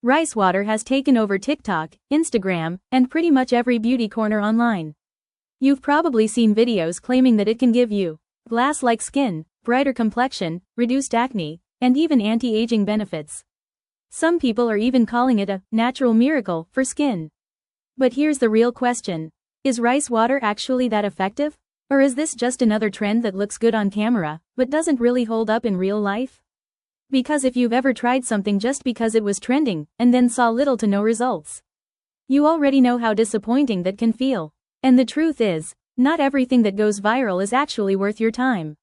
Rice water has taken over TikTok, Instagram, and pretty much every beauty corner online. You've probably seen videos claiming that it can give you glass-like skin, brighter complexion, reduced acne, and even anti-aging benefits. Some people are even calling it a natural miracle for skin. But here's the real question. Is rice water actually that effective? Or is this just another trend that looks good on camera, but doesn't really hold up in real life? Because if you've ever tried something just because it was trending, and then saw little to no results, you already know how disappointing that can feel. And the truth is, not everything that goes viral is actually worth your time.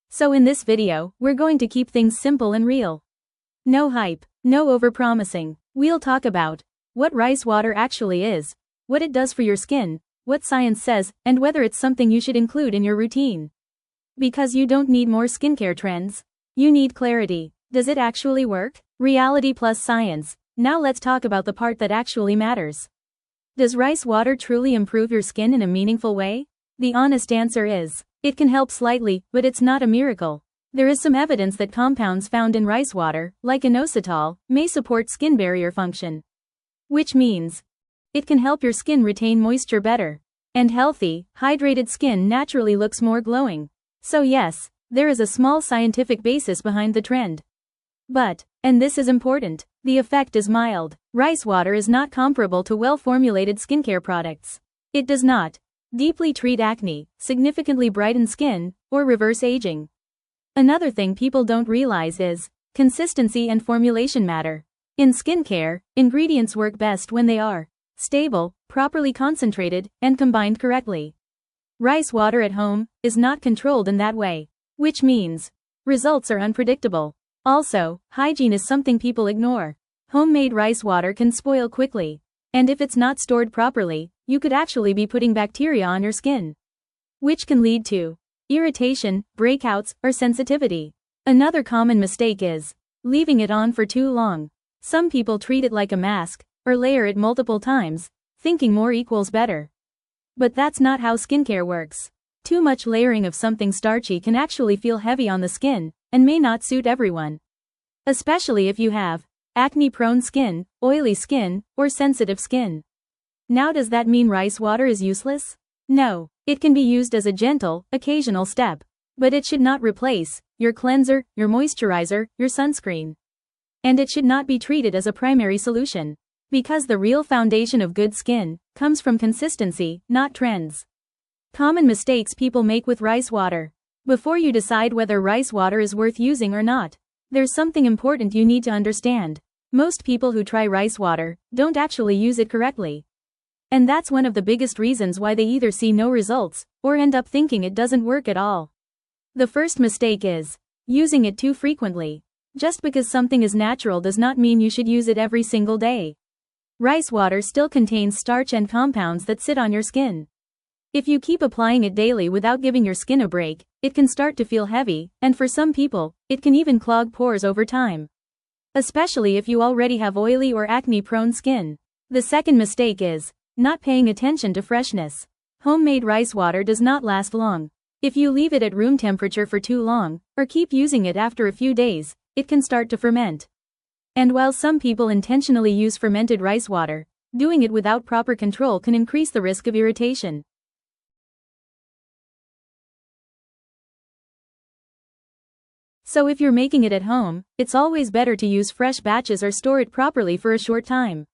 So in this video, we're going to keep things simple and real. No hype, no overpromising. We'll talk about what rice water actually is, what it does for your skin, what science says, and whether it's something you should include in your routine. Because you don't need more skincare trends. You need clarity. Does it actually work? Reality plus science. Now let's talk about the part that actually matters. Does rice water truly improve your skin in a meaningful way? The honest answer is, it can help slightly, but it's not a miracle. There is some evidence that compounds found in rice water, like inositol, may support skin barrier function. Which means, it can help your skin retain moisture better. And healthy, hydrated skin naturally looks more glowing. So yes, there is a small scientific basis behind the trend. But, and this is important, the effect is mild. Rice water is not comparable to well-formulated skincare products. It does not deeply treat acne, significantly brighten skin, or reverse aging. Another thing people don't realize is, consistency and formulation matter. In skincare, ingredients work best when they are stable, properly concentrated, and combined correctly. Rice water at home is not controlled in that way, which means results are unpredictable. Also, hygiene is something people ignore. Homemade rice water can spoil quickly. And if it's not stored properly, you could actually be putting bacteria on your skin, which can lead to irritation, breakouts, or sensitivity. Another common mistake is leaving it on for too long. Some people treat it like a mask, or layer it multiple times, thinking more equals better. But that's not how skincare works. Too much layering of something starchy can actually feel heavy on the skin, and may not suit everyone. Especially if you have acne-prone skin, oily skin, or sensitive skin. Now does that mean rice water is useless? No, it can be used as a gentle, occasional step. But it should not replace your cleanser, your moisturizer, your sunscreen. And it should not be treated as a primary solution. Because the real foundation of good skin comes from consistency, not trends. Common mistakes people make with rice water. Before you decide whether rice water is worth using or not, there's something important you need to understand. Most people who try rice water don't actually use it correctly. And that's one of the biggest reasons why they either see no results or end up thinking it doesn't work at all. The first mistake is using it too frequently. Just because something is natural does not mean you should use it every single day. Rice water still contains starch and compounds that sit on your skin. If you keep applying it daily without giving your skin a break, it can start to feel heavy, and for some people, it can even clog pores over time. Especially if you already have oily or acne-prone skin. The second mistake is not paying attention to freshness. Homemade rice water does not last long. If you leave it at room temperature for too long, or keep using it after a few days, it can start to ferment. And while some people intentionally use fermented rice water, doing it without proper control can increase the risk of irritation. So if you're making it at home, it's always better to use fresh batches or store it properly for a short time.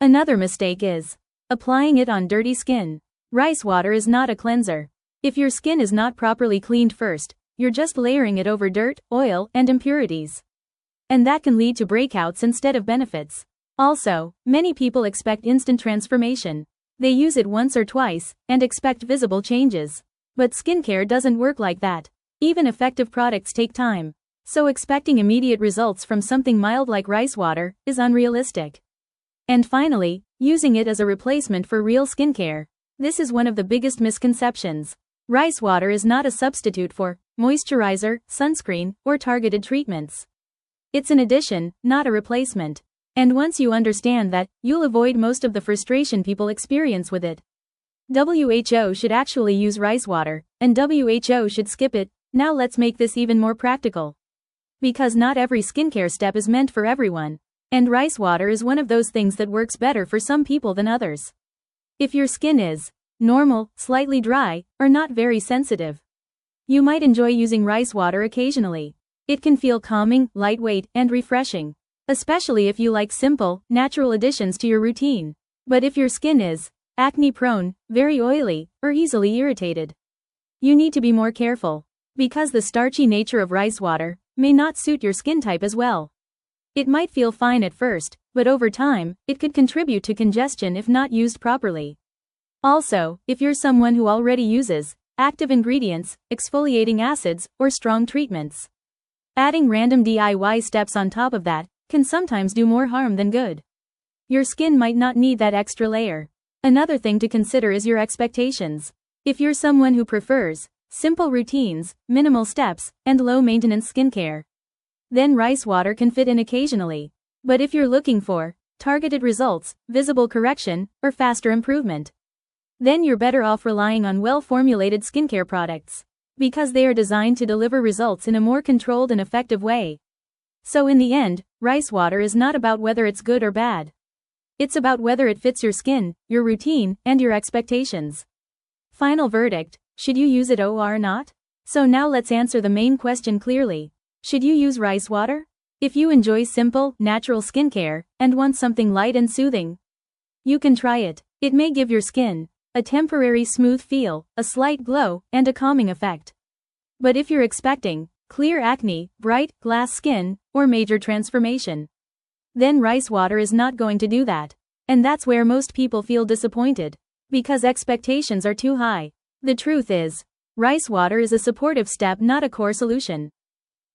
Another mistake is applying it on dirty skin. Rice water is not a cleanser. If your skin is not properly cleaned first, you're just layering it over dirt, oil, and impurities. And that can lead to breakouts instead of benefits. Also, many people expect instant transformation. They use it once or twice and expect visible changes. But skincare doesn't work like that. Even effective products take time. So expecting immediate results from something mild like rice water is unrealistic. And finally, using it as a replacement for real skincare. This is one of the biggest misconceptions. Rice water is not a substitute for moisturizer, sunscreen, or targeted treatments. It's an addition, not a replacement. And once you understand that, you'll avoid most of the frustration people experience with it. WHO should actually use rice water, and WHO should skip it. Now let's make this even more practical. Because not every skincare step is meant for everyone. And rice water is one of those things that works better for some people than others. If your skin is normal, slightly dry, or not very sensitive, you might enjoy using rice water occasionally. It can feel calming, lightweight, and refreshing, especially if you like simple, natural additions to your routine. But if your skin is acne-prone, very oily, or easily irritated, you need to be more careful, because the starchy nature of rice water may not suit your skin type as well. It might feel fine at first, but over time, it could contribute to congestion if not used properly. Also, if you're someone who already uses active ingredients, exfoliating acids, or strong treatments, adding random DIY steps on top of that can sometimes do more harm than good. Your skin might not need that extra layer. Another thing to consider is your expectations. If you're someone who prefers simple routines, minimal steps, and low-maintenance skincare, then rice water can fit in occasionally. But if you're looking for targeted results, visible correction, or faster improvement, then you're better off relying on well-formulated skincare products, because they are designed to deliver results in a more controlled and effective way. So in the end, rice water is not about whether it's good or bad. It's about whether it fits your skin, your routine, and your expectations. Final verdict: should you use it or not? So now let's answer the main question clearly. Should you use rice water? If you enjoy simple, natural skincare, and want something light and soothing, you can try it. It may give your skin a temporary smooth feel, a slight glow, and a calming effect. But if you're expecting clear acne, bright, glass skin, or major transformation, then rice water is not going to do that. And that's where most people feel disappointed, because expectations are too high. The truth is, rice water is a supportive step, not a core solution.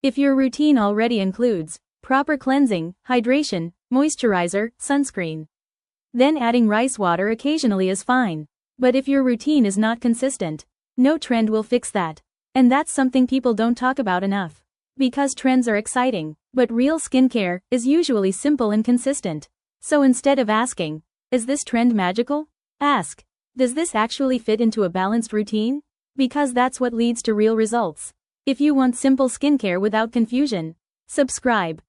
If your routine already includes proper cleansing, hydration, moisturizer, sunscreen, then adding rice water occasionally is fine. But if your routine is not consistent, no trend will fix that. And that's something people don't talk about enough. Because trends are exciting, but real skincare is usually simple and consistent. So instead of asking, is this trend magical? Ask, does this actually fit into a balanced routine? Because that's what leads to real results. If you want simple skincare without confusion, subscribe.